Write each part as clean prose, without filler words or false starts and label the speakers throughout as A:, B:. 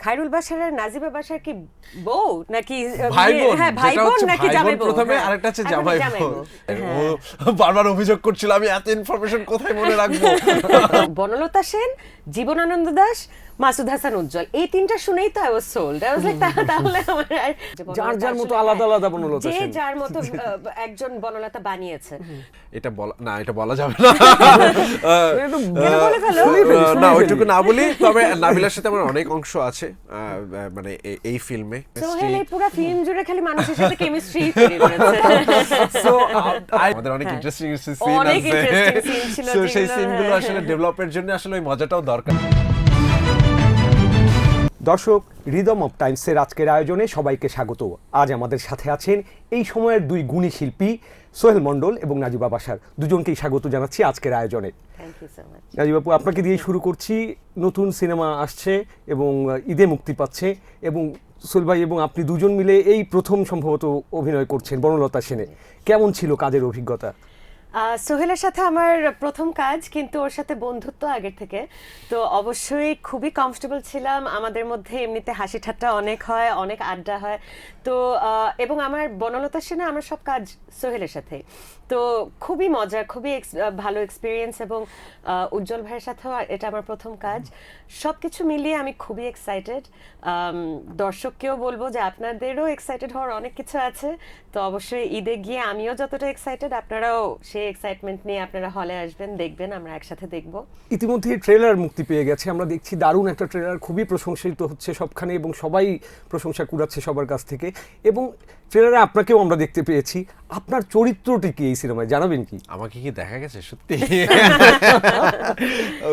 A: খায়রুল বাশার আর নাজিবা বাশার কি বউ নাকি
B: ভাই বোন,
A: হ্যাঁ ভাই
B: যেটা
A: বোন
B: হচ্ছে
A: নাকি
B: ভাই
A: জামাই
B: বোন
A: বউ
B: প্রথমে,
A: হ্যাঁ,
B: আরেকটা হচ্ছে
A: এখন
B: জামাই
A: বউ।
B: বোন। ও
A: হ্যাঁ।
B: বারবার অভিযোগ করছিল আমি এত ইনফরমেশন কোথায় মনে রাখবো।
A: বনলতা সেন, জীবনানন্দ দাশ, মাসুদ হাসান উজ্জ্বল, এই তিনটা শুনেই তো I was sold. I was like তাহলে আমার
C: যার যার মতো আলাদা আলাদা বনলতা
A: যে
C: সেন।
A: যার মতো একজন বনলতা বানিয়েছে।
B: এটা বলা যাবে না।
A: কেন বলে ফেলো?
B: না ওইটুকু না বলি, তবে নাবিলার সাথে আমার অনেক অংশ আছে মানে এই ফিল্মে।
A: সোহেল এই পুরো ফিল্ম জুড়ে খালি মানুষের সাথে কেমিস্ট্রি তৈরি করেছে।
B: সো আমাদের অনেক ইন্টারেস্টিং সিন
A: অনেক
B: আছে,
A: interesting scene ছিল
B: সো সেই
A: যেগুলো,
B: সিনগুলো
A: হ্যাঁ।
B: আসলে ডেভেলপের জন্য আসলে ওই মজাটাও দরকার।
C: দর্শক, রিদম অফ টাইমসের আজকের আয়োজনে সবাইকে স্বাগত। আজ আমাদের সাথে আছেন এই সময়ের দুই গুণী শিল্পী সোহেল মণ্ডল এবং নাজিবা বাশার, দুজনকেই স্বাগত জানাচ্ছি আজকের আয়োজনে।
A: Thank you so much.
C: নাজিবাপু, আপনাকে দিয়ে শুরু করছি। নতুন সিনেমা আসছে এবং ঈদে মুক্তি পাচ্ছে, এবং সোহেল ভাই এবং আপনি দুজন মিলে এই প্রথম সম্ভবত অভিনয় করছেন বনলতা সেনে। কেমন ছিল কাজের অভিজ্ঞতা?
A: সোহেলের সাথে আমার প্রথম কাজ, কিন্তু ওর সাথে বন্ধুত্ব আগের থেকে, তো অবশ্যই খুবই কমফোর্টেবল ছিলাম। আমাদের মধ্যে এমনিতে হাসি ঠাট্টা অনেক হয়, অনেক আড্ডা হয়। তো এবং আমার বনলতা সেনে আমার সব কাজ সোহেলের সাথে, তো খুবই মজা, খুবই ভালো এক্সপিরিয়েন্স। এবং উজ্জ্বল ভাইয়ের সাথেও এটা আমার প্রথম কাজ। সব কিছু মিলিয়ে আমি খুবই এক্সাইটেড। দর্শককেও বলবো যে আপনাদেরও এক্সাইটেড হওয়ার অনেক কিছু আছে। তো অবশ্যই ঈদে গিয়ে আমিও যতটা এক্সাইটেড, আপনারাও সেই এক্সাইটমেন্ট নিয়ে আপনারা হলে আসবেন, দেখবেন, আমরা একসাথে দেখবো।
C: ইতিমধ্যে ট্রেলার মুক্তি পেয়ে গেছে, আমরা দেখছি দারুণ একটা ট্রেলার, খুবই প্রশংসিত হচ্ছে সবখানে এবং সবাই প্রশংসা কুড়াচ্ছে সবার কাছ থেকে। এবং ট্রেলারে আপনাকেও আমরা দেখতে পেয়েছি। আপনার চরিত্রটি কি এই সিনেমায় জানাবেন কি?
B: আমাকে কি দেখা গেছে সত্যি?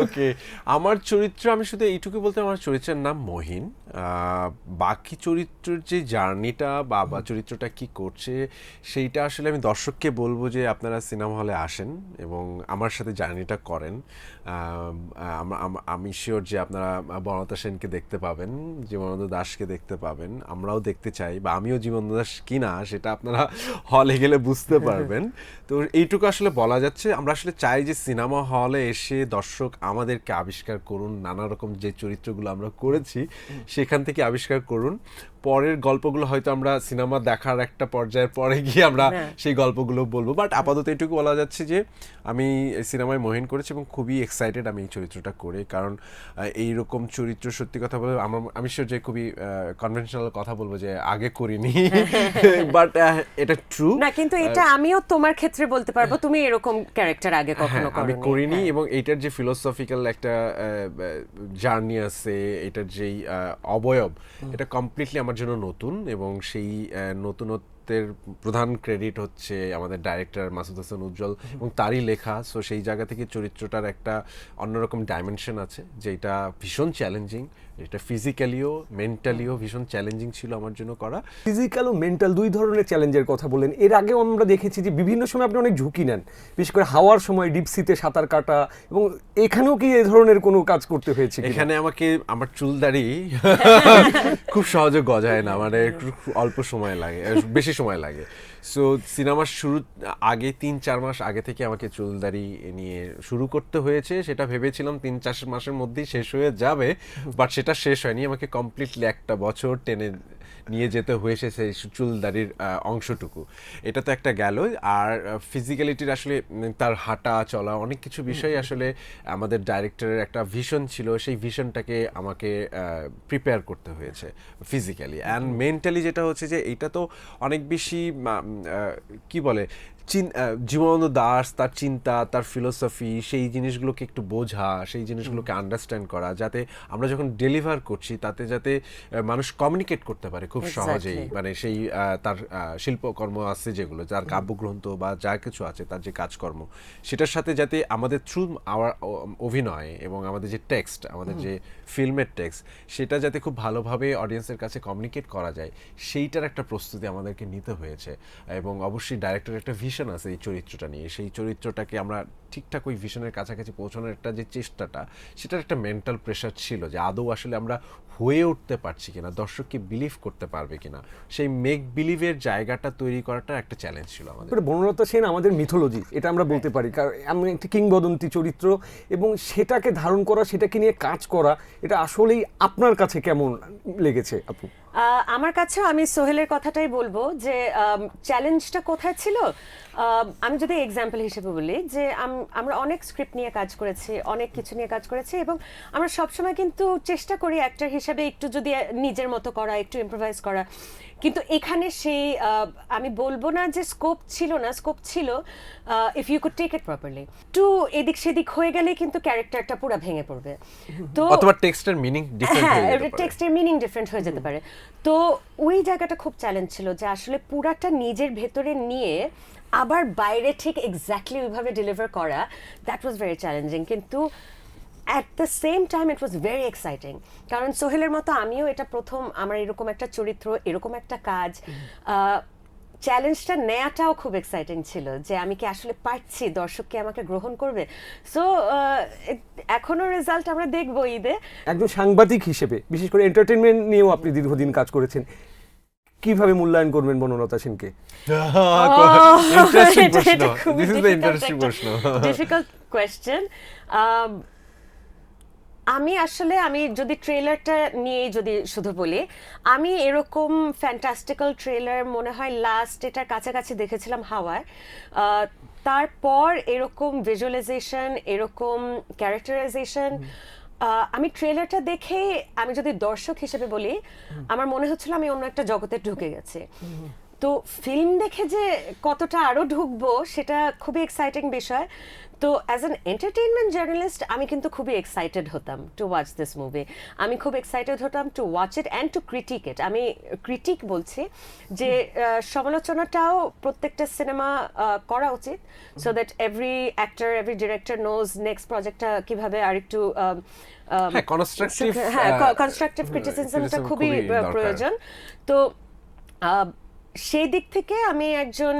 B: ওকে, আমার চরিত্র, আমি শুধু এইটুকু বলতে, আমার চরিত্রের নাম মহিন। বাকি চরিত্রের যে জার্নিটা বা চরিত্রটা কি করছে সেইটা আসলে আমি দর্শককে বলবো যে আপনারা সিনেমা হলে আসেন এবং আমার সাথে জার্নিটা করেন। আমি শিওর যে আপনারা বনলতা সেনকে দেখতে পাবেন, জীবনানন্দ দাশকে দেখতে পাবেন। আমরাও দেখতে চাই, বা আমিও জীবনানন্দ দাশ কিনা সেটা আপনারা হলে গেলে বুঝতে পারবেন। তো এইটুকু আসলে বলা যাচ্ছে, আমরা আসলে চাই যে সিনেমা হলে এসে দর্শক আমাদেরকে আবিষ্কার করুন, নানা রকম যে চরিত্রগুলো আমরা করেছি সেখান থেকে আবিষ্কার করুন। পরের গল্পগুলো হয়তো আমরা সিনেমা দেখার একটা পর্যায়ের পরে গিয়ে আমরা সেই গল্পগুলো বলবো, বাট আপাতত এটুকু বলা যাচ্ছে যে আমি সিনেমায় মহিন করেছি এবং খুবই এক্সাইটেড আমি এই চরিত্রটা করে। কারণ এইরকম চরিত্র, সত্যি কথা বলে আমি শিওর যে খুবই কনভেনশনাল কথা বলবো যে আগে করিনি, বাট এটা ট্রু
A: না, কিন্তু এটা আমিও তোমার ক্ষেত্রে বলতে পারবো, তুমি এরকম ক্যারেক্টার আগে কখনো
B: আমি
A: করোনি।
B: করিনি। এবং এইটার যে ফিলোসফিক্যাল একটা জার্নি আছে, এটার যেই অবয়ব, এটা কমপ্লিটলি আমার জন্য নতুন। এবং সেই নতুনত্বের প্রধান ক্রেডিট হচ্ছে আমাদের ডাইরেক্টর মাসুদ হাসান উজ্জ্বল এবং তারই লেখা। সো সেই জায়গা থেকে চরিত্রটার একটা অন্যরকম ডাইমেনশন আছে, যেটা ভীষণ চ্যালেঞ্জিং। এটা ফিজিক্যালিও মেন্টালিও ভীষণ চ্যালেঞ্জিং ছিল আমার জন্য করা।
C: ফিজিক্যাল ও মেন্টাল দুই ধরনের চ্যালেঞ্জের কথা বলেন। এর আগেও আমরা দেখেছি যে বিভিন্ন সময় আপনি অনেক ঝুঁকি নেন, বিশেষ করে হাওয়ার সময় ডিপসিতে সাঁতার কাটা, এবং এখানেও কি এই ধরনের কোনো কাজ করতে হয়েছে?
B: এখানে আমাকে আমার চুল দাড়ি খুব সহজে গজায় না, মানে অল্প সময় লাগে, বেশি সময় লাগে। সো সিনেমার শুরু আগে 3-4 মাস আগে থেকে আমাকে চুল দাড়ি নিয়ে শুরু করতে হয়েছে। সেটা ভেবেছিলাম 3-4 মাসের মধ্যেই শেষ হয়ে যাবে, বাট সেটা শেষ হয়নি। আমাকে কমপ্লিটলি একটা বছর টেনে নিয়ে যেতে হয়েছে সেই চুল দাড়ির অংশটুকু। এটা তো একটা গেল। আর ফিজিক্যালিটির আসলে তার হাঁটা চলা অনেক কিছু বিষয় আসলে আমাদের ডাইরেক্টরের একটা ভিশন ছিল, সেই ভিশনটাকে আমাকে প্রিপেয়ার করতে হয়েছে ফিজিক্যালি। অ্যান্ড মেন্টালি যেটা হচ্ছে যে এইটা তো অনেক বেশি কি বলে, জীবনানন্দ দাশ, তার চিন্তা, তার ফিলোসফি, সেই জিনিসগুলোকে একটু বোঝা, সেই জিনিসগুলোকে আন্ডারস্ট্যান্ড করা, যাতে আমরা যখন ডেলিভার করছি তাতে যাতে মানুষ কমিউনিকেট করতে পারে খুব সহজেই। মানে সেই তার শিল্পকর্ম আছে যেগুলো, যার কাব্যগ্রন্থ বা যা কিছু আছে, তার যে কাজকর্ম, সেটার সাথে যাতে আমাদের থ্রু অভিনয় এবং আমাদের যে টেক্সট, আমাদের যে ফিল্মের টেক্সট, সেটা যাতে খুব ভালোভাবে অডিয়েন্সের কাছে কমিউনিকেট করা যায়, সেইটার একটা প্রস্তুতি আমাদেরকে নিতে হয়েছে। এবং অবশ্যই ডাইরেক্টরের একটা ভিশন আছে এই চরিত্রটা নিয়ে, সেই চরিত্রটাকে আমরা ঠিকঠাক ওই ভিশনের কাছাকাছি পৌঁছানোর একটা যে চেষ্টাটা, সেটার একটা মেন্টাল প্রেশার ছিল যে আদৌ আসলে আমরা হয়ে উঠতে পারছি কিনা, দর্শককে বিলিভ করতে পারবে কিনা, সেই মেক বিলিভের জায়গাটা তৈরি করাটা একটা চ্যালেঞ্জ ছিল আমাদের।
C: বনলতা সেন আমাদের মিথোলজি, এটা আমরা বলতে পারি, কারণ এমন একটি কিংবদন্তি চরিত্র, এবং সেটাকে ধারণ করা, সেটাকে নিয়ে কাজ করা, এটা আসলেই আপনার কাছে কেমন লেগেছে আপু?
A: আমার কাছেও আমি সোহেলের কথাটাই বলবো যে চ্যালেঞ্জটা কোথায় ছিল। আমি যদি এক্সাম্পল হিসেবে বলি যে আমরা অনেক স্ক্রিপ্ট নিয়ে কাজ করেছি, অনেক কিছু নিয়ে কাজ করেছি, এবং আমরা সবসময় কিন্তু চেষ্টা করি অ্যাক্টর হিসেবে একটু যদি নিজের মতো করা, একটু ইম্প্রোভাইজ করা। কিন্তু এখানে সেই আমি বলবো না যে স্কোপ ছিল না, স্কোপ ছিল if you could take it properly. একটু এদিক সেদিক হয়ে গেলে কিন্তু ক্যারেক্টারটা পুরো ভেঙে পড়বে। তো
B: অথবা টেক্সটের মিনিং ডিফারেন্ট হয়ে যেতে পারে।
A: টেক্সটের মিনিং ডিফারেন্ট হয়ে যেতে পারে। তো ওই জায়গাটা খুব চ্যালেঞ্জ ছিল যে আসলে পুরাটা নিজের ভেতরে নিয়ে আবার বাইরে ঠিক এক্স্যাক্টলি ওইভাবে ডেলিভার করা, দ্যাট ওয়াজ ভেরি চ্যালেঞ্জিং। কিন্তু at the same time it was very exciting, কারণ সোহেলের মতো আমিও এটা প্রথম আমার এরকম একটা চরিত্র, এরকম একটা কাজ। চ্যালেঞ্জটা নেওয়াটাও খুব এক্সাইটিং ছিল যে আমি কি আসলে পারছি, দর্শক কি আমাকে গ্রহণ করবে। সো এখনো রেজাল্ট আমরা দেখবো ঈদে।
C: একজন সাংবাদিক হিসেবে, বিশেষ করে এন্টারটেইনমেন্ট নিয়েও আপনি দীর্ঘদিন কাজ করেছেন, কিভাবে মূল্যায়ন করবেন বনলতা সেনকে?
B: ইন্টারেস্টিং প্রশ্ন, দিস ইজ দ্য ইন্টারেস্টিং প্রশ্ন।
A: Difficult question. আমি যদি ট্রেলারটা নিয়ে যদি শুধু বলি, আমি এরকম ফ্যান্টাস্টিক্যাল ট্রেলার মনে হয় লাস্ট এটার কাছাকাছি দেখেছিলাম হাওয়ায়। তারপর এরকম ভিজুয়ালাইজেশন, এরকম ক্যারেক্টারাইজেশন, আমি ট্রেলারটা দেখে আমি যদি দর্শক হিসেবে বলি, আমার মনে হচ্ছিল আমি অন্য একটা জগতে ঢুকে গেছি। তো ফিল্ম দেখে যে কতটা আরো ঢুকবো সেটা খুবই এক্সাইটিং বিষয়। তো অ্যাজ অ্যান এন্টারটেইনমেন্ট জার্নালিস্ট আমি কিন্তু খুবই এক্সাইটেড হতাম টু ওয়াচ দিস মুভি। আমি খুব এক্সাইটেড হতাম to watch it and to critic it. আমি ক্রিটিক বলছি যে সমালোচনাটাও প্রত্যেকটা সিনেমা করা উচিত, so that every actor, every director knows next প্রজেক্টটা কিভাবে আরেকটু কনস্ট্রাকটিভ ক্রিটিসিজমটা খুবই প্রয়োজন। তো সেই দিক থেকে আমি একজন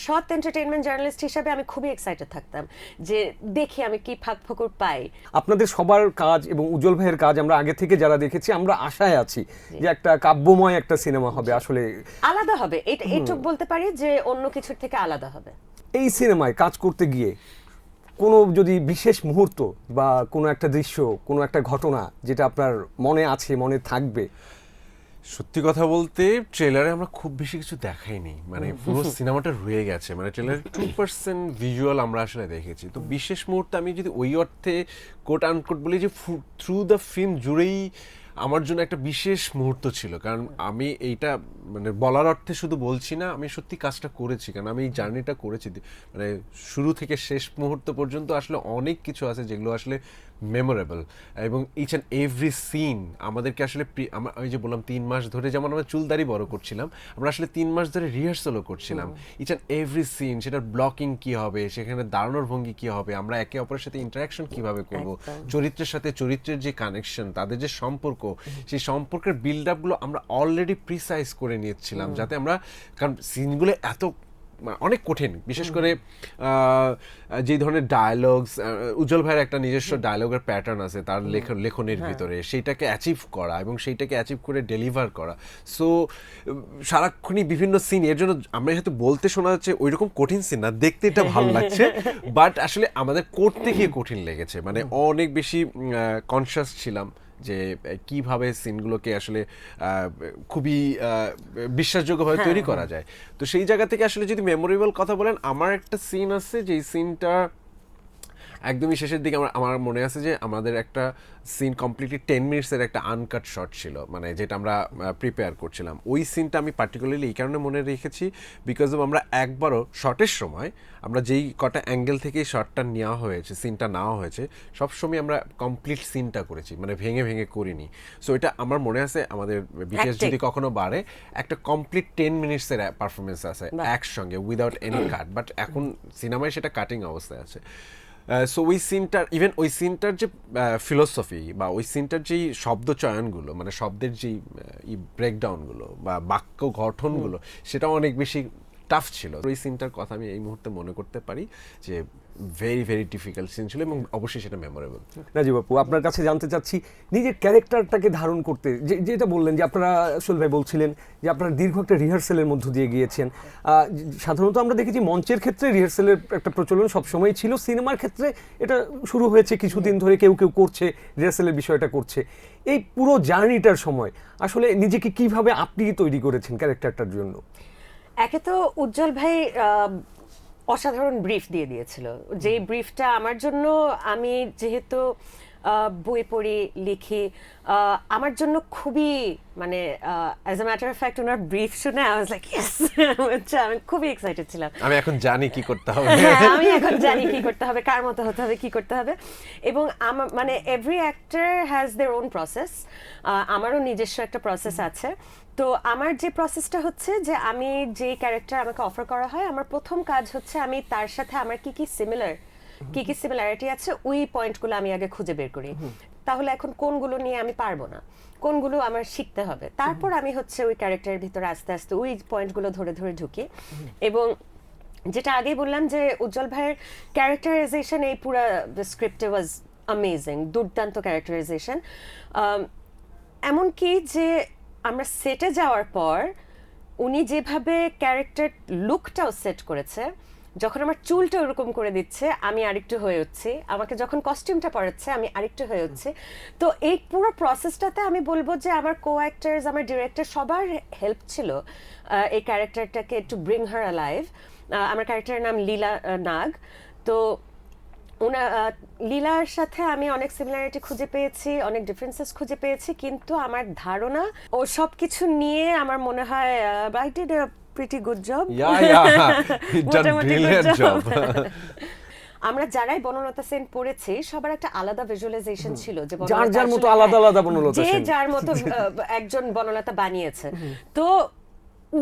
A: সৎ এন্টারটেইনমেন্ট জার্নালিস্ট হিসেবে আমি খুবই এক্সাইটেড থাকতাম যে দেখি আমি কি ফাঁকফোকর পাই।
C: আপনাদের সবার কাজ এবং উজ্জ্বল ভাইয়ের কাজ আমরা আগে থেকে যারা দেখেছি, আমরা আশায় আছি যে একটা কাব্যময় একটা সিনেমা হবে, আসলে
A: আলাদা হবে। এইটুকু বলতে পারি যে অন্য কিছুর থেকে আলাদা হবে।
C: এই সিনেমায় কাজ করতে গিয়ে কোনো যদি বিশেষ মুহূর্ত বা কোনো একটা দৃশ্য, কোনো একটা ঘটনা যেটা আপনার মনে আছে, মনে থাকবে?
B: সত্যি কথা বলতে ট্রেলারে আমরা খুব বেশি কিছু দেখাইনি, মানে পুরো সিনেমাটা রয়ে গেছে, মানে ট্রেলারে 2% ভিজুয়াল আমরা আসলে দেখেছি। তো বিশেষ মুহূর্তে আমি যদি ওই অর্থে কোট আনকোট বলি যে থ্রু দ্য ফিল্ম জুড়েই আমার জন্য একটা বিশেষ মুহূর্ত ছিল, কারণ আমি এইটা মানে বলার অর্থে শুধু বলছি না, আমি সত্যি কাজটা করেছি, কারণ আমি এই জার্নিটা করেছি, মানে শুরু থেকে শেষ মুহূর্ত পর্যন্ত আসলে অনেক কিছু আছে যেগুলো আসলে মেমোরেবল, এবং ইচ অ্যান্ড এভরি সিন আমাদেরকে আসলে আমি যে বললাম 3 মাস ধরে যেমন আমরা চুলদারি বড় করছিলাম, আমরা আসলে 3 মাস ধরে রিহার্সালও করছিলাম। ইচ অ্যান্ড এভরি সিন, সেটার ব্লকিং কি হবে, সেখানে দাঁড়ানোর ভঙ্গি কি হবে, আমরা একে অপরের সাথে ইন্টারাকশন কিভাবে করব, চরিত্রের সাথে চরিত্রের যে কানেকশন, তাদের যে সম্পর্ক, সেই সম্পর্কের বিল্ড আপগুলো আমরা অলরেডি প্রিসাইজ করে নিয়েছিলাম, যাতে আমরা, কারণ সিনগুলো এত অনেক কঠিন, বিশেষ করে যে ধরনের ডায়ালগস, উজ্জ্বল ভাইয়ের একটা নিজস্ব ডায়ালগের প্যাটার্ন আছে তার লেখনের ভিতরে, সেইটাকে অ্যাচিভ করা এবং সেইটাকে অ্যাচিভ করে ডেলিভার করা। সো সারাক্ষণই বিভিন্ন সিন, এর জন্য আমরা হয়তো বলতে শোনা যাচ্ছে ওই রকম কঠিন সিন না, দেখতে এটা ভালো লাগছে, বাট আসলে আমাদের করতে গিয়ে কঠিন লেগেছে, মানে অনেক বেশি কনসিয়াস ছিলাম যে কিভাবে সিনগুলোকে আসলে খুবই বিশ্বাসযোগ্যভাবে তৈরি করা যায়। তো সেই জায়গা থেকে আসলে যদি মেমোরেবল কথা বলেন, আমার একটা সিন আছে যে সিনটা একদমই শেষের দিকে আমার মনে আছে যে আমাদের একটা সিন কমপ্লিটলি 10 মিনিটসের একটা আনকাট শট ছিল, মানে যেটা আমরা প্রিপেয়ার করছিলাম। ওই সিনটা আমি পার্টিকুলারলি এই কারণে মনে রেখেছি বিকজ অফ আমরা একবারও শটের সময় আমরা যেই কটা অ্যাঙ্গেল থেকে শটটা নেওয়া হয়েছে, সিনটা নেওয়া হয়েছে, সবসময় আমরা কমপ্লিট সিনটা করেছি, মানে ভেঙে ভেঙে করিনি। সো এটা আমার মনে আছে আমাদের বিশেষ যদি কখনো বাড়ে, একটা কমপ্লিট 10 মিনিটসের পারফরমেন্স আছে একসঙ্গে উইদাউট এনি কাট, বাট এখন সিনেমায় সেটা কাটিং অবস্থায় আছে। সো ওই সিনটার, ইভেন ওই সিনটার যে ফিলোসফি বা ওই সিনটার যেই শব্দ চয়নগুলো, মানে শব্দের যেই ব্রেকডাউনগুলো বা বাক্য গঠনগুলো, সেটাও অনেক বেশি টাফ ছিল। ওই সিনটার কথা আমি এই মুহূর্তে মনে করতে পারি যে ভেরি ভেরি ডিফিকাল্ট সিন ছিল এবং অবশ্যই সেটা মেমোরেবল।
C: রাজীব আপু, আপনার কাছে জানতে চাচ্ছি নিজের ক্যারেক্টারটাকে ধারণ করতে, যেটা বললেন যে আপনারা সোহেল ভাই বলছিলেন যে আপনারা দীর্ঘ একটা রিহার্সেলের মধ্য দিয়ে গিয়েছেন। সাধারণত আমরা দেখেছি মঞ্চের ক্ষেত্রে রিহার্সেলের একটা প্রচলন সবসময় ছিল, সিনেমার ক্ষেত্রে এটা শুরু হয়েছে কিছুদিন ধরে, কেউ কেউ করছে, রিহার্সেলের বিষয়টা করছে। এই পুরো জার্নিটার সময় আসলে নিজেকে কিভাবে আপনি তৈরি করেছেন ক্যারেক্টারটার জন্য?
A: একে তো উজ্জ্বল ভাই অসাধারণ ব্রিফ দিয়ে দিয়েছিল, যেই ব্রিফটা আমার জন্য, আমি যেহেতু বই পড়ি লিখি, আমার জন্য খুবই মানে as a matter of fact owner brief শুনে আই ওয়াজ লাইক ইয়েস, আমি খুবই এক্সাইটেড ছিলাম।
B: আমি এখন জানি কি করতে হবে,
A: আমি এখন জানি কি করতে হবে, কার মতো হতে হবে, কি করতে হবে। এবং আমার মানে every actor has their own process, আমারও নিজস্ব একটা প্রসেস আছে। তো আমার যে প্রসেসটা হচ্ছে যে আমি যে ক্যারেক্টার আমাকে অফার করা হয়, আমার প্রথম কাজ হচ্ছে আমি তার সাথে আমার কি কি সিমিলারিটি আছে ওই পয়েন্টগুলো আমি আগে খুঁজে বের করি। তাহলে এখন কোনগুলো নিয়ে আমি পারবো না, কোনগুলো আমার শিখতে হবে, তারপর আমি হচ্ছে ওই ক্যারেক্টারের ভিতরে আস্তে আস্তে ওই পয়েন্টগুলো ধরে ধরে ঢুকি। এবং যেটা আগেই বললাম যে উজ্জ্বল ভাইয়ের ক্যারেক্টারাইজেশন এই পুরো স্ক্রিপ্টে ওয়াজ অ্যামেজিং, দুর্দান্ত ক্যারেক্টারাইজেশন। এমনকি যে আমরা সেটে যাওয়ার পর উনি যেভাবে ক্যারেক্টার লুকটাও সেট করেছে, যখন আমার চুলটা ওরকম করে দিচ্ছে আমি আরেকটু হয়ে উঠছি, আমাকে যখন কস্টিউমটা পরাচ্ছে আমি আরেকটু হয়ে উঠছি। তো এই পুরো প্রসেসটাতে আমি বলবো যে আমার কো অ্যাক্টার্স, আমার ডিরেক্টর সবার হেল্প ছিল এই ক্যারেক্টারটাকে টু ব্রিং হার অ্যালাইভ। আমার ক্যারেক্টারের নাম লীলা নাগ। তো লীলার সাথে আমি অনেক সিমিলারিটি খুঁজে পেয়েছি, অনেক ডিফারেন্সেস খুঁজে পেয়েছি, কিন্তু আমার ধারণা ও সব কিছু নিয়ে আমার মনে হয় I did a pretty good job. আমরা যারাই বনলতা সেন পড়েছি সবার একটা আলাদা ভিজুয়ালাইজেশন ছিল, যে
C: যার যার মতো আলাদা আলাদা বনলতা
A: যে
C: সেন,
A: যার মতো একজন বনলতা বানিয়েছে। তো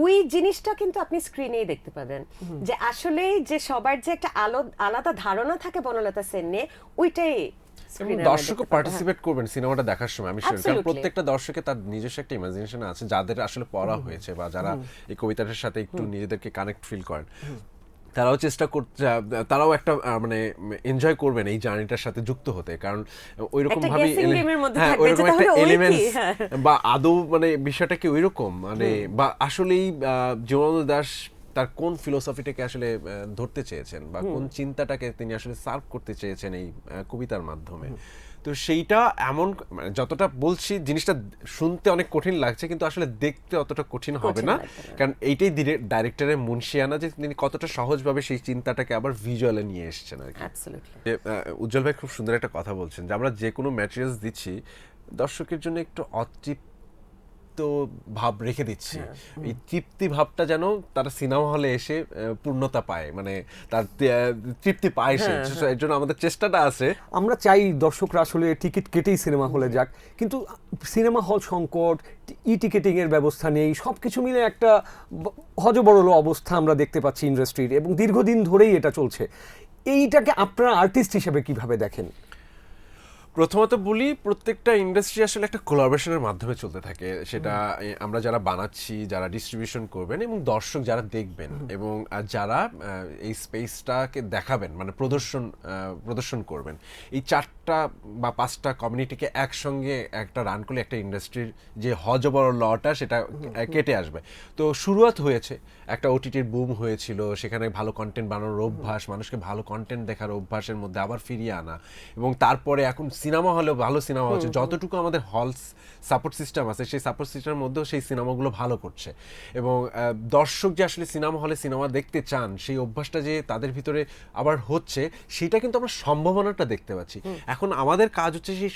A: ওই জিনিসটা কিন্তু আপনি স্ক্রিনেই দেখতে পাবেন, যে আসলেই যে সবার যে একটা আলাদা ধারণা থাকে বনলতা সেন নিয়ে, ওইটাই
B: দর্শকও পার্টিসিপেট করবেন সিনেমাটা দেখার সময়, আমি শিওর। কারণ
A: Absolutely.
B: প্রত্যেকটা দর্শকের তার নিজস্ব একটা ইমাজিনেশন আছে, যাদের আসলে পড়া হয়েছে বা যারা এই কবিতাটার সাথে একটু নিজেদেরকে কানেক্ট ফিল করেন, তারাও চেষ্টা করতে, তারাও একটা মানে এনজয় করবেন এই জার্নিটার সাথে যুক্ত হতে। কারণ ওইরকম
A: একটা
B: ভাবে
A: guessing game এর মধ্যে
B: হ্যাঁ
A: থাকবে যে
B: ওইরকম একটা
A: তাহলে ওই কি?
B: এলিমেন্টস
A: হ্যাঁ।
B: বা আদৌ মানে বিষয়টা কি ওইরকম মানে, বা আসলেই জীবনানন্দ দাশ তার কোন ফিলোসফিটাকে আসলে ধরতে চেয়েছেন বা কোন চিন্তাটাকে তিনি আসলে সার্ভ করতে চেয়েছেন এই কবিতার মাধ্যমে। তো সেইটা এমন মানে যতটা বলছি জিনিসটা শুনতে অনেক কঠিন লাগছে, কিন্তু আসলে দেখতে অতটা কঠিন হবে না। কারণ এইটাই ডাইরেক্টরের মুনশিয়ানা, যে তিনি কতটা সহজভাবে সেই চিন্তাটাকে আবার ভিজুয়ালে নিয়ে এসেছেন আর কি।
A: অ্যাবসলিউটলি।
B: উজ্জ্বল ভাই খুব সুন্দর একটা কথা বলছেন যে আমরা যে কোনো ম্যাটেরিয়ালস দিচ্ছি দর্শকের জন্য একটু অতৃপ্ত ভাব রেখে দিচ্ছি, এই তৃপ্তি ভাবটা যেন তারা সিনেমা হলে এসে পূর্ণতা পায়, মানে তার তৃপ্তি পায় সে। এর জন্য আমাদের চেষ্টাটা আছে।
C: আমরা চাই দর্শকরা আসলে টিকিট কেটেই সিনেমা হলে যাক, কিন্তু সিনেমা হল সংকট, ই টিকেটিং এর ব্যবস্থা নেই, সব কিছু মিলে একটা হযবরল অবস্থা আমরা দেখতে পাচ্ছি ইন্ডাস্ট্রির, এবং দীর্ঘদিন ধরেই এটা চলছে। এইটাকে আপনারা আর্টিস্ট হিসেবে কিভাবে দেখেন?
B: প্রথমত বলি, প্রত্যেকটা ইন্ডাস্ট্রি আসলে একটা কোলাবোরেশনের মাধ্যমে চলতে থাকে। সেটা আমরা যারা বানাচ্ছি, যারা ডিস্ট্রিবিউশন করবেন এবং দর্শক যারা দেখবেন এবং যারা এই স্পেসটাকে দেখাবেন, মানে প্রদর্শন করবেন, এই 4টা বা 5টা কমিউনিটিকে একসঙ্গে একটা রান করলে একটা ইন্ডাস্ট্রির যে হযবরল লটা সেটা কেটে আসবে। তো শুরুয়াত হয়েছে, একটা ওটিটির বুম হয়েছিল, সেখানে ভালো কন্টেন্ট বানানোর অভ্যাস, মানুষকে ভালো কন্টেন্ট দেখার অভ্যাসের মধ্যে আবার ফিরিয়ে আনা, এবং তারপরে এখন সিনেমা হলেও ভালো সিনেমা হচ্ছে, যতটুকু আমাদের হল সাপোর্ট সিস্টেম আছে সেই সাপোর্ট সিস্টেমের মধ্যেও সেই সিনেমাগুলো ভালো করছে। এবং দর্শক যে আসলে সিনেমা হলে সিনেমা দেখতে চান, সেই অভ্যাসটা যে তাদের ভিতরে আবার হচ্ছে, সেটা কিন্তু আমরা সম্ভাবনাটা দেখতে পাচ্ছি। এখন আমাদের কাজ হচ্ছে সেই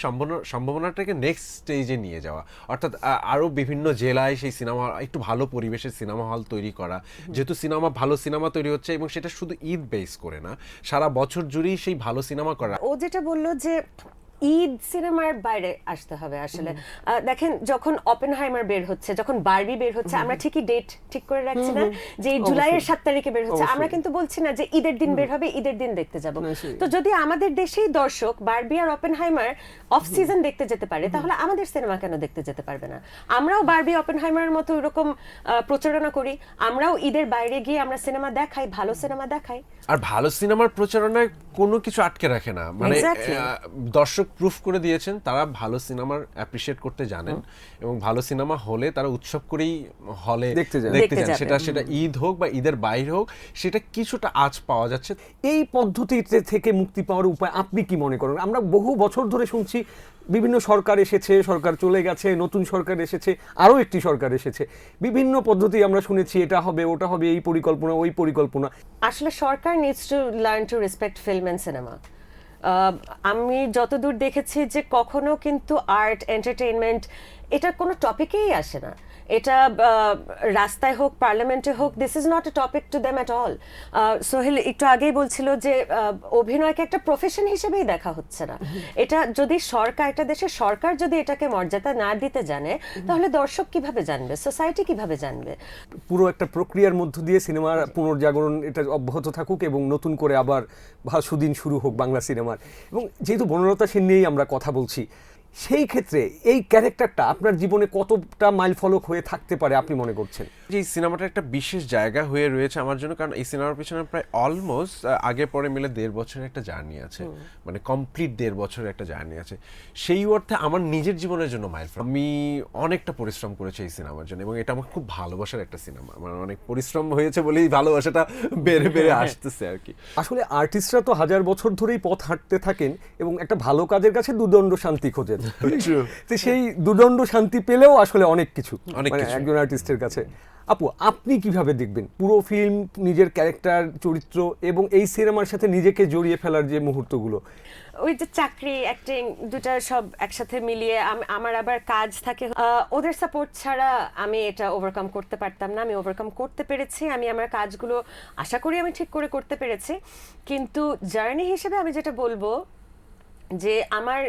B: সম্ভাবনাটাকে নেক্সট স্টেজে নিয়ে যাওয়া, অর্থাৎ আরও বিভিন্ন জেলায় সেই সিনেমা, একটু ভালো পরিবেশের সিনেমা হল তৈরি করা, যেহেতু ভালো সিনেমা তৈরি হচ্ছে, এবং সেটা শুধু ঈদ বেস করে না, সারা বছর জুড়েই সেই ভালো সিনেমা করা।
A: ও যেটা বললো যে ঈদ সিনেমার বাইরে আসতে হবে আসলে। দেখেন যখন অপেনহাইমার বের হচ্ছে, যখন বারবি বের হচ্ছে, আমরা ঠিকই ডেট ঠিক করে রাখছি না যে এই জুলাইয়ের 7 তারিখে বের হচ্ছে, আমরা কিন্তু বলছি না যে ঈদের দিন বের হবে, ঈদের দিন দেখতে যাব। তো যদি আমাদের দেশেই দর্শক বারবি আর অপেনহাইমার অফ সিজন দেখতে যেতে পারে, তাহলে আমাদের সিনেমা কেন দেখতে যেতে পারবে না? আমরাও বারবি অপেনহাইমারের মতো এরকম প্রচারণা করি, আমরাও ঈদের বাইরে গিয়ে আমরা সিনেমা দেখাই, ভালো সিনেমা দেখাই।
B: আর ভালো সিনেমার প্রচারণায় কোনো কিছু আটকে রাখে না, মানে
A: Exactly.
B: দর্শক প্রুফ করে দিয়েছেন তারা ভালো সিনেমার অ্যাপ্রিশিয়েট করতে জানেন, এবং ভালো সিনেমা হলে তারা উৎসব করেই হলে
C: দেখতে যান।
B: দেখতে
A: দেখতে
B: যান,
A: যাবেন।
B: সেটা ঈদ হোক বা ঈদের বাইরে হোক, সেটা কিছুটা আজ পাওয়া যাচ্ছে।
C: এই পদ্ধতিতে থেকে মুক্তি পাওয়ার উপায় আপনি কি মনে করেন? আমরা বহু বছর ধরে শুনছি বিভিন্ন সরকার এসেছে, সরকার চলে গেছে, নতুন সরকার এসেছে, আরও একটি সরকার এসেছে, বিভিন্ন পদ্ধতি আমরা শুনেছি, এটা হবে ওটা হবে, এই পরিকল্পনা ওই পরিকল্পনা।
A: আসলে সরকার needs to learn to respect film and cinema. আমি যতদূর দেখেছি যে কখনো কিন্তু আর্ট এন্টারটেইনমেন্ট এটা কোনো টপিকেই আসে না। এটা রাস্তায় হোক, পার্লামেন্টে হোক, this is not a topic to them at all. Sohel একটু আগেই বলছিল যে অভিনয়কে একটা প্রফেশন হিসেবেই দেখা হচ্ছে না। এটা যদি সরকার, একটা দেশের সরকার যদি এটাকে মর্যাদা না দিতে জানে, তাহলে দর্শক কিভাবে জানবে, সোসাইটি কিভাবে জানবে?
C: পুরো একটা প্রক্রিয়ার মধ্য দিয়ে সিনেমার পুনর্জাগরণ এটা অব্যাহত থাকুক এবং নতুন করে আবার সুদিন শুরু হোক বাংলা সিনেমার। এবং যেহেতু বনলতা সেন নিয়েই আমরা কথা বলছি, সেই ক্ষেত্রে এই ক্যারেক্টারটা আপনার জীবনে কতটা মাইলফলক হয়ে থাকতে পারে আপনি মনে করছেন?
B: যে এই সিনেমাটা একটা বিশেষ জায়গা হয়ে রয়েছে আমার জন্য, কারণ এই সিনেমার পিছনে প্রায় অলমোস্ট আগে পরে মিলে 1.5 বছরের একটা জার্নি আছে, মানে কমপ্লিট 1.5 বছরের একটা জার্নি আছে। সেই অর্থে আমার নিজের জীবনের জন্য মাইলফলক। আমি অনেকটা পরিশ্রম করেছি এই সিনেমার জন্য, এবং এটা আমার খুব ভালোবাসার একটা সিনেমা। আমার অনেক পরিশ্রম হয়েছে বলেই ভালোবাসাটা বেড়ে বেড়ে আসতেছে আর কি।
C: আসলে আর্টিস্টরা তো হাজার বছর ধরেই পথ হাঁটতে থাকেন এবং একটা ভালো কাজের কাছে দুদণ্ড শান্তি খোঁজেন। তো সেই দুদণ্ড শান্তি পেলেও আসলে অনেক কিছু
B: অনেক
C: মানে
B: কিছু।
C: একজন আর্টিস্টের কাছে। আপু, আপনি কিভাবে দেখবেন পুরো ফিল্ম, নিজের ক্যারেক্টার, চরিত্র এবং এই সিনেমার সাথে নিজেকে জড়িয়ে ফেলার যে মুহূর্তগুলো?
A: ওই যে চাকরি, অ্যাক্টিং, দুটা সব একসাথে মিলিয়ে আমার আবার কাজ থাকে। ওদের সাপোর্ট ছাড়া আমি এটা ওভারকাম করতে পারতাম না। আমি ওভারকাম করতে পেরেছি, আমি আমার কাজগুলো আশা করি আমি ঠিক করে করতে পেরেছি। কিন্তু জার্নি হিসেবে আমি যেটা বলবো যে আমার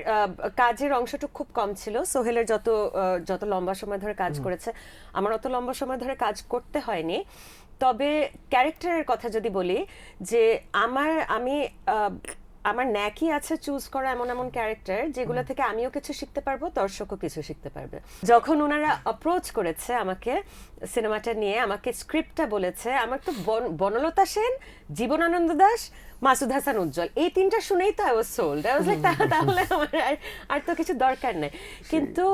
A: কাজের অংশটুকু খুব কম ছিল। সোহেলের যত লম্বা সময় ধরে কাজ করেছে, আমার অত লম্বা সময় ধরে কাজ করতে হয়নি। তবে ক্যারেক্টারের কথা যদি বলি, যে আমার ন্যাকই আছে চুজ করা এমন এমন ক্যারেক্টার যেগুলো থেকে আমিও কিছু শিখতে পারবো, দর্শকও কিছু শিখতে পারবে। যখন ওনারা অ্যাপ্রোচ করেছে আমাকে সিনেমাটা নিয়ে, আমাকে স্ক্রিপ্টটা বলেছে, আমার তো বনলতা সেন, জীবনানন্দ দাশ, মাসুদ হাসান উজ্জ্বল, এই তিনটা শুনেই তো I was sold. I was like তাহলে আমার আর তো কিছু দরকার নেই। কিন্তু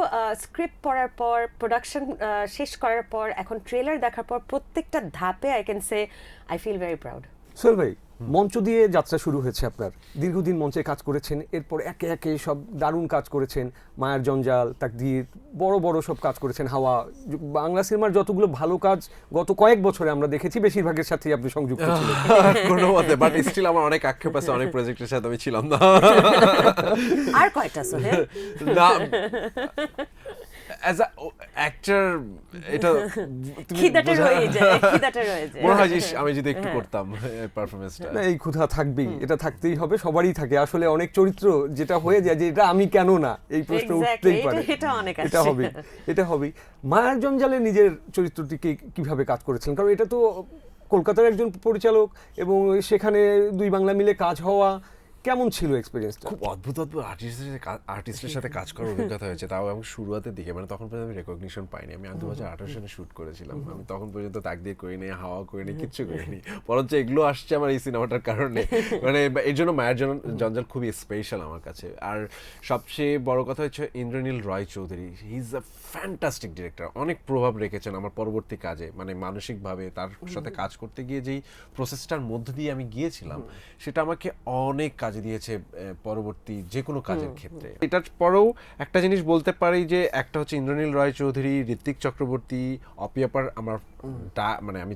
A: স্ক্রিপ্ট পড়ার পর, প্রোডাকশন শেষ করার পর, এখন ট্রেলার দেখার পর, প্রত্যেকটা ধাপে I can say I feel very proud.
C: Sohel ভাই, মঞ্চ দিয়ে যাত্রা শুরু হয়েছে আপনার, দীর্ঘদিন মঞ্চে কাজ করেছেন, এরপর একে একে সব দারুণ কাজ করেছেন, মায়ার জঞ্জাল, তাকদীর, বড় বড় সব কাজ করেছেন, হাওয়া। বাংলা সিনেমার যতগুলো ভালো কাজ গত কয়েক বছরে আমরা দেখেছি, বেশিরভাগের সাথেই আপনি সংযুক্ত ছিলেন।
B: কোনো মতে, বাট স্টিল আমার অনেক আক্ষেপ আছে, অনেক প্রজেক্টের সাথে আমি ছিলাম না।
A: আর কয়টা সোহেল?
B: না, অ্যাজ আ অ্যাক্টর এটা তুমি
A: খিদাটা রয়ে যায়, খিদাটা রয়ে যায়।
B: মনে হয় যে আমি যদি একটু করতাম পারফরমেন্সটা।
C: না, এই ক্ষুধা থাকবেই, এটা থাকতেই হবে, সবারই থাকে। আসলে অনেক চরিত্র যেটা হয়ে যায় যে এটা আমি কেন না, এই প্রশ্ন
A: Exactly,
C: উঠতেই পারে।
A: এটা অনেক
C: এটা
A: আসে।
C: হবেই, এটা হবেই। মায়ার জঞ্জালে নিজের চরিত্রটিকে কিভাবে কাজ করেছেন? কারণ এটা তো কলকাতার একজন পরিচালক এবং সেখানে দুই বাংলা মিলে কাজ হওয়া, কেমন ছিল এক্সপেরিয়েন্সটা?
B: খুব অদ্ভুত অদ্ভুত আর্টিস্টের সাথে কাজ করার অভিজ্ঞতা হয়েছে, তাও আমি শুরুয়াতের দিকে, মানে তখন পর্যন্ত আমি রেকগনিশন পাইনি। আমি 2018 সালে শুট করেছিলাম, আমি তখন পর্যন্ত তাকদীর করিনি, হাওয়া করিনি, কিচ্ছু করিনি। বরঞ্চ এগুলো আসছে আমার এই সিনেমাটার কারণে, মানে এর জন্য মায়ের জঞ্জাল খুবই স্পেশাল আমার কাছে। আর সবচেয়ে বড় কথা হচ্ছে Indraneil Roy Chowdhury, he is a fantastic director. অনেক প্রভাব রেখেছেন আমার পরবর্তী কাজে, মানে মানসিকভাবে তার সাথে কাজ করতে গিয়ে যেই প্রসেসটার মধ্য দিয়ে আমি গিয়েছিলাম, সেটা আমাকে অনেক কাজে দিয়েছে পরবর্তী যে কোনো কাজের ক্ষেত্রে। এটার পরেও একটা জিনিস বলতে পারি যে একটা হচ্ছে ইন্দ্রনীল রয় চৌধুরী, ঋত্বিক চক্রবর্তী, অপিয়াপার আমার মানে আমি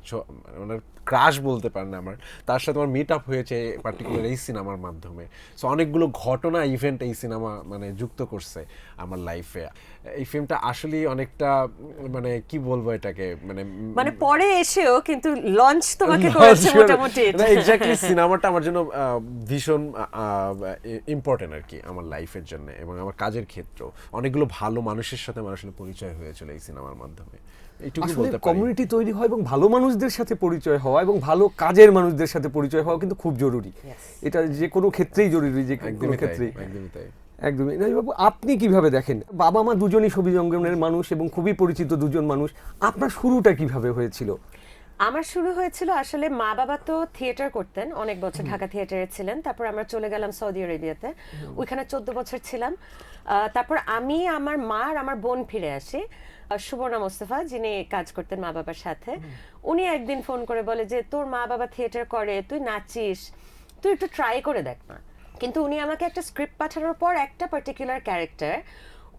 B: ওনার ক্রাশ বলতে পারেন না, আমার তার সাথে আমার মিট আপ হয়েছে পার্টিকুলার এই সিনেমার মাধ্যমে। সো অনেকগুলো ঘটনা, ইভেন্ট এই সিনেমা মানে যুক্ত করছে আমার লাইফে। এই ফিল্মটা আসলেই অনেকটা মানে কি বলবো এটাকে,
A: মানে পরে এসেও কিন্তু লঞ্চ তোমাকে করেছে মোটামুটি।
B: এক্স্যাক্টলি সিনেমাটা আমার জন্য ভীষণ ইম্পর্টেন্ট আর কি আমার লাইফের জন্য এবং আমার কাজের ক্ষেত্র। অনেকগুলো ভালো মানুষের সাথে আমার আসলে পরিচয় হয়েছিল এই সিনেমার মাধ্যমে, এইটুকু
C: আসলে
B: বলতে পারি।
C: কমিউনিটি তৈরি হয় এবং ভালো মানুষদের সাথে পরিচয় হওয়া এবং ভালো কাজের মানুষদের সাথে পরিচয় হওয়া কিন্তু খুব জরুরি। এটা যে কোনো ক্ষেত্রেই জরুরি, যে কোনো
B: একদমই তাই,
C: ক্ষেত্রেই।
B: একদমই তাই।
C: একদমই। বাবু, আপনি কিভাবে দেখেন? বাবা মা দুজনই ছবি জঙ্গলের মানুষ এবং খুবই পরিচিত দুজন মানুষ। আপনার শুরুটা কিভাবে হয়েছিল?
A: আমার শুরু হয়েছিল আসলে, মা বাবা তো থিয়েটার করতেন, অনেক বছর ঢাকা থিয়েটারে ছিলেন। তারপর আমরা চলে গেলাম সৌদি আরবিয়াতে, ওইখানে 14 বছর ছিলাম। তারপর আমি, আমার মা আর আমার বোন ফিরে আসি। সুবর্ণা মোস্তফা, যিনি কাজ করতেন মা বাবার সাথে, উনি একদিন ফোন করে বলে যে তোর মা বাবা থিয়েটার করে, তুই নাচিস, তুই একটু ট্রাই করে দেখ না। কিন্তু উনি আমাকে একটা স্ক্রিপ্ট পাঠানোর পর একটা পার্টিকুলার ক্যারেক্টার,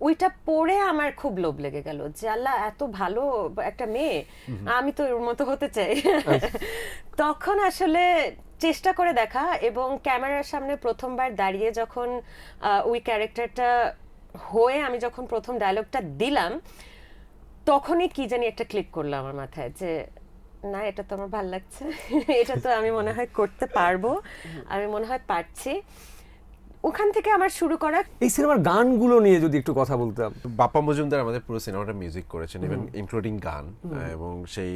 A: ওইটা পড়ে আমার খুব লোভ লেগে গেল যে আল্লাহ, এত ভালো একটা মেয়ে, আমি তো ওর মতো হতে চাই। তখন আসলে চেষ্টা করে দেখা এবং ক্যামেরার সামনে প্রথমবার দাঁড়িয়ে যখন ওই ক্যারেক্টারটা হয়ে আমি যখন প্রথম ডায়লগটা দিলাম, তখনই কি জানি একটা ক্লিক করলো আমার মাথায় যে না, এটা তো আমার ভালো লাগছে, এটা তো আমি মনে হয় করতে পারবো, আমি মনে হয় পারছি। ওখান থেকে আমার শুরু করা।
C: এই সিনেমার গানগুলো নিয়ে যদি একটু কথা বলতাম।
B: বাপ্পা মজুমদার আমাদের পুরো সিনেমাটা মিউজিক করেছেন, ইভেন ইনক্লুডিং গান, এবং সেই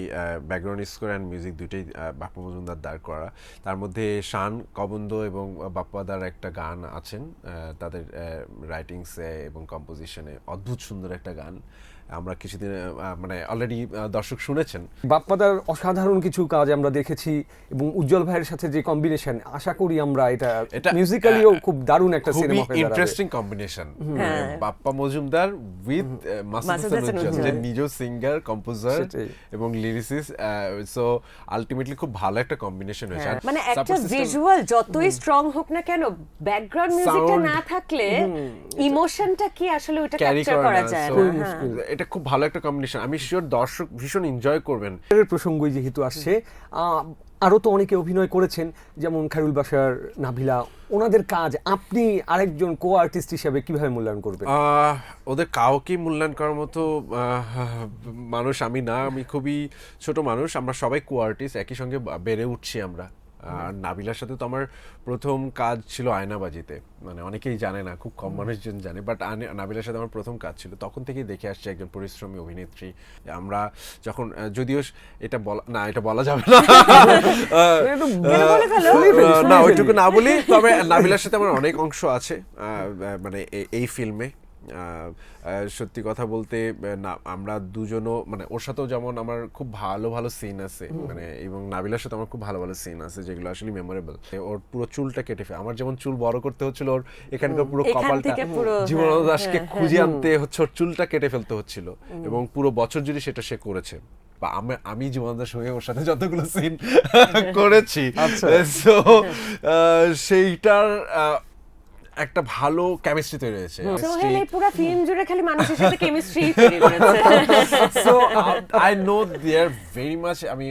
B: ব্যাকগ্রাউন্ড স্কোর অ্যান্ড মিউজিক দুইটাই বাপ্পা মজুমদার দাঁড় করা। তার মধ্যে শান, কবন্দ এবং বাপ্পাদার একটা গান আছেন, তাদের রাইটিংসে এবং কম্পোজিশনে অদ্ভুত সুন্দর একটা গান। আমরা কিছুদিন মানে অলরেডি দর্শক শুনেছেন।
C: বাপ্পাদার অসাধারণ কিছু কাজ আমরা দেখেছি এবং উজ্জ্বল ভাইয়ের সাথে যে কম্বিনেশন, আশা করি আমরা এটা মিউজিক্যালিও খুব দারুণ একটা সিনেমা হয়ে
B: interesting combination. Bappa Majumder with Masud Hasan Ujjwal, যে নিজেও সিঙ্গার, কম্পোজার এবং লিরিসিস্ট, সো আলটিমেটলি খুব ভালো একটা কম্বিনেশন হয়েছে।
A: মানে একটা ভিজুয়াল যতই স্ট্রং হোক না কেন, ব্যাকগ্রাউন্ড মিউজিকটা না থাকলে ইমোশনটা কি আসলে ওটা ক্যাপচার করা যায় না।
B: এটা খুব ভালো একটা কম্বিনেশন, আমি শিওর দর্শক ভীষণ এনজয় করবেন।
C: এর প্রসঙ্গই যেহেতু আসছে, আরো তো অনেকে অভিনয় করেছেন, যেমন খায়রুল বাশার, নাভিলা, ওনাদের কাজ আপনি আরেকজন কো আর্টিস্ট হিসেবে কিভাবে মূল্যায়ন করবেন?
B: ওদের কাউকে মূল্যায়ন করার মতো মানুষ আমি না, আমি খুবই ছোট মানুষ। আমরা সবাই কো আর্টিস্ট, একই সঙ্গে বেড়ে উঠছি আমরা। আর নাবিলার সাথে তো আমার প্রথম কাজ ছিল আয়নাবাজিতে, মানে অনেকেই জানে না, খুব কম মানুষজন জানে, বাট নাবিলার সাথে আমার প্রথম কাজ ছিল। তখন থেকেই দেখে আসছি একজন পরিশ্রমী অভিনেত্রী। আমরা যখন, যদিও এটা বলা যাবে না, না ওইটুকু না বলি, তবে নাবিলার সাথে আমার অনেক অংশ আছে মানে এই ফিল্মে। সত্যি কথা বলতে আমরা দুজনও, মানে ওর সাথেও যেমন আমার খুব ভালো ভালো সিন আছে, মানে এবং নাবিলার সাথে আমার খুব ভালো ভালো সিন আছে যেগুলো আসলে মেমোরেবল। ওর পুরো চুলটা কেটে ফেলে, আমার যেমন চুল বড় করতে হচ্ছিল, ওর এখানকার পুরো কপালটা, জীবনানন্দ দাশকে খুঁজে আনতে হচ্ছে, ওর চুলটা কেটে ফেলতে হচ্ছিল, এবং পুরো বছর জুড়ে সেটা সে করেছে। বা আমি জীবনানন্দের সঙ্গে ওর সাথে যতগুলো সিন করেছি, সো সেইটার একটা ভালো কেমিস্ট্রি তৈরি হয়েছে।
A: সোহেল এই পুরো ফিল্ম জুড়ে খালি মানুষের সাথে কেমিস্ট্রি তৈরি করেছে।
B: So I know they are very much. আমি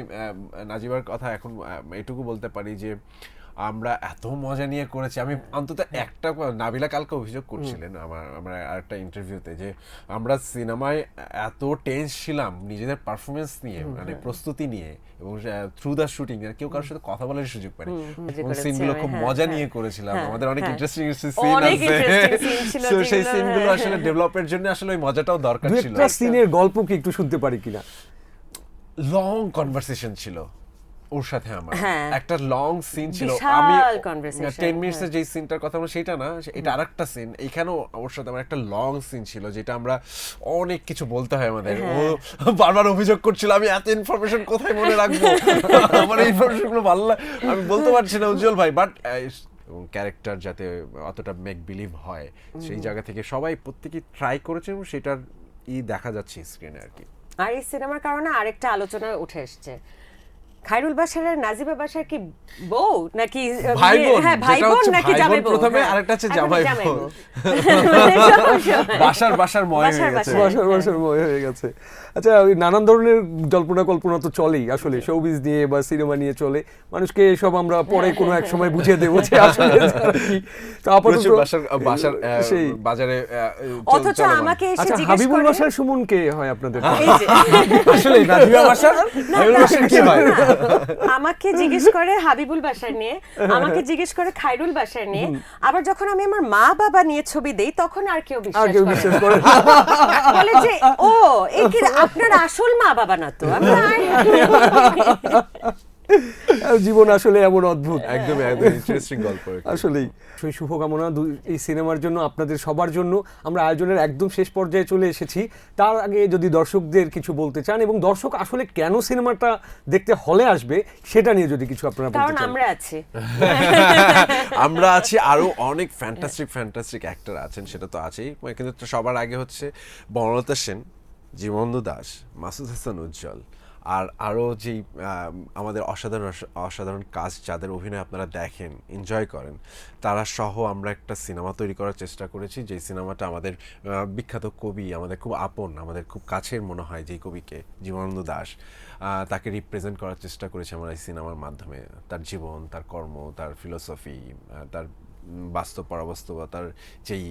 B: নাজিবার কথা এখন এটুকু বলতে পারি যে আমরা এত মজা নিয়ে করেছি। আমি অন্তত একটা, নাবিলা কালকে অভিযোগ করছিলেন আমার আরেকটা ইন্টারভিউতে, যে আমরা সিনেমায় এত টেন্স ছিলাম নিজেদের পারফরমেন্স নিয়ে, মানে প্রস্তুতি নিয়ে, এবং থ্রু দ্য শুটিং কেউ কারোর সাথে কথা বলার সুযোগ পায়নি। সিনগুলো খুব মজা নিয়ে করেছিলাম, আমাদের অনেক ইন্টারেস্টিং সিন আছে, সো সেই সিনগুলো আসলে ডেভেলপের জন্য আসলে ওই মজাটাও দরকার ছিল।
C: একটা সিনের গল্প কি একটু শুনতে পারি কিনা?
B: লং কনভারসেশন ছিল ওর সাথে আমার, একটা লং সিন ছিল।
A: আমি
B: 10 মিনিটসের যে সিনটার কথা বলছি সেটা না, এটা আরেকটা সিন। এইখানেও ওর সাথে আমার একটা লং সিন ছিল, যেটা আমরা অনেক কিছু বলতে হয় আমাদের। ও বারবার অভিযোগ করছিল আমি এত ইনফরমেশন কোথায় মনে রাখবো, আমার ইনফরমেশনগুলো ভালো আমি বলতে পারছি না উজ্জ্বল ভাই, বাট এবং ক্যারেক্টার যাতে অতটা মেক বিলিভ হয়, সেই জায়গা থেকে সবাই প্রত্যেকেই ট্রাই করেছে, এবং সেটার দেখা যাচ্ছে স্ক্রিনে আর কি।
A: আর এই সিনেমার কারণে আরেকটা আলোচনা উঠে এসছে, খায়রুল বাশার আর নাজিবা বাশার কি বউ নাকি
B: ভাই বোন?
A: হ্যাঁ, ভাই বোন নাকি জামাই বউ?
B: প্রথমে আরেকটা হচ্ছে জামাই বউ। বাসার ময় হয়ে গেছে,
C: বাসার ময় হয়ে গেছে। আচ্ছা, ওই নানান ধরনের জল্পনা কল্পনা তো চলেই আসলে, শোবিজ নিয়ে বা সিনেমা নিয়ে চলে। মানুষকে সব আমরা পরে কোনো এক সময় বুঝিয়ে দেবো যে আসলে কি। তো আপাতত
B: বাসার সেই বাজারে
A: অথচ আমাকে এসে
C: আচ্ছা,
A: জিজ্ঞেস
C: হাবিবুল
A: করে,
C: বাশার সুমন কে হয় আপনাদের?
B: আসলে নাজিবা বাশার, হাবিবুল বাশার কি হয়?
A: আমাকে জিজ্ঞেস করে হাবিবুল বাসার নিয়ে, আমাকে জিজ্ঞেস করে খায়রুল বাসার নিয়ে, আবার যখন আমি আমার মা বাবা নিয়ে ছবি দেই তখন আর কেউ
C: আর
A: বিশ্বাস
C: কেউ
A: করে
C: বিশ্বাস
A: না।
C: করে
A: বলে যে ও এ কি আপনার আসল মা বাবা না তো। আমি
C: জীবন আসলে এমন অদ্ভুত।
B: একদম ইন্টারেস্টিং গল্প।
C: আসলেই সেই শুভকামনা এই সিনেমার জন্য, আপনাদের সবার জন্য। আমরা আয়োজনের একদম শেষ পর্যায়ে চলে এসেছি। তার আগে যদি দর্শকদের কিছু বলতে চান, এবং দর্শক আসলে কেন সিনেমাটা দেখতে হলে আসবে সেটা নিয়ে যদি কিছু আপনারা বলতে
A: কারণ
C: চান।
A: আমরা আছি।
B: আমরা আছি, আরো অনেক ফ্যান্টাস্টিক অ্যাক্টর আছেন, সেটা তো আছেই, কিন্তু সবার আগে হচ্ছে বনলতা সেন, জীবনদু দাস, মাসুদ হাসান উজ্জ্বল, আর আরও যেই আমাদের অসাধারণ কাজ, যাদের অভিনয় আপনারা দেখেন, এনজয় করেন, তারা সহ আমরা একটা সিনেমা তৈরি করার চেষ্টা করেছি। যেই সিনেমাটা আমাদের বিখ্যাত কবি, আমাদের খুব আপন, আমাদের খুব কাছের মনে হয় যেই কবিকে, জীবনানন্দ দাশ, তাকে রিপ্রেজেন্ট করার চেষ্টা করেছি আমরা এই সিনেমার মাধ্যমে। তার জীবন, তার কর্ম, তার ফিলোসফি, তার বাস্তব পরাবাস্তবতার যেই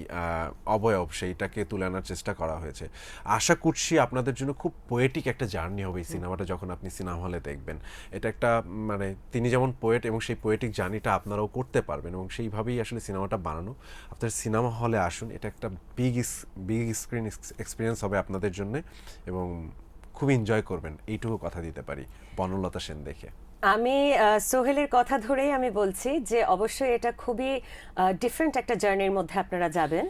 B: অবয়ব, সেইটাকে তুলে আনার চেষ্টা করা হয়েছে। আশা করছি আপনাদের জন্য খুব পোয়েটিক একটা জার্নি হবে এই সিনেমাটা যখন আপনি সিনেমা হলে দেখবেন। এটা একটা মানে তিনি যেমন পোয়েট, এবং সেই পোয়েটিক জার্নিটা আপনারাও করতে পারবেন, এবং সেইভাবেই আসলে সিনেমাটা বানানো। আপনার সিনেমা হলে আসুন, এটা একটা বিগ স্ক্রিন এক্সপিরিয়েন্স হবে আপনাদের জন্য, এবং খুব এনজয় করবেন, এইটুকু কথা দিতে পারি বনলতা সেন দেখে।
A: আমি সোহেলের কথা ধরেই আমি বলছি যে অবশ্যই এটা খুবই ডিফারেন্ট একটা জার্নির মধ্যে আপনারা যাবেন,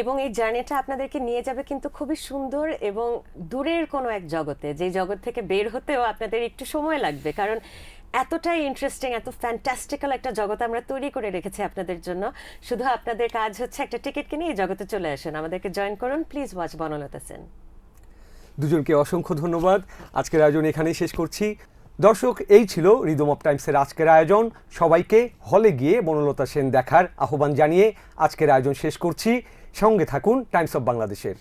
A: এবং এই জার্নিটা আপনাদেরকে নিয়ে যাবে কিন্তু খুবই সুন্দর এবং দূরের কোনো এক জগতে, যে জগৎ থেকে বের হতেও আপনাদের একটু সময় লাগবে, কারণ এতটাই ইন্টারেস্টিং, এত ফ্যান্টাস্টিক্যাল একটা জগৎ আমরা তৈরি করে রেখেছি আপনাদের জন্য। শুধু আপনাদের কাজ হচ্ছে একটা টিকিট কিনে এই জগতে চলে আসেন, আমাদেরকে জয়েন করুন। Please watch Banalata Sen.
C: দুজনকে অসংখ্য ধন্যবাদ। আজকের আয়োজন এখানেই শেষ করছি। দর্শক, এই ছিল রিদম অফ টাইমসের আজকের আয়োজন। সবাইকে হলে গিয়ে বনলতা সেন দেখার আহ্বান জানিয়ে আজকের আয়োজন শেষ করছি। সঙ্গে থাকুন টাইমস অফ বাংলাদেশের।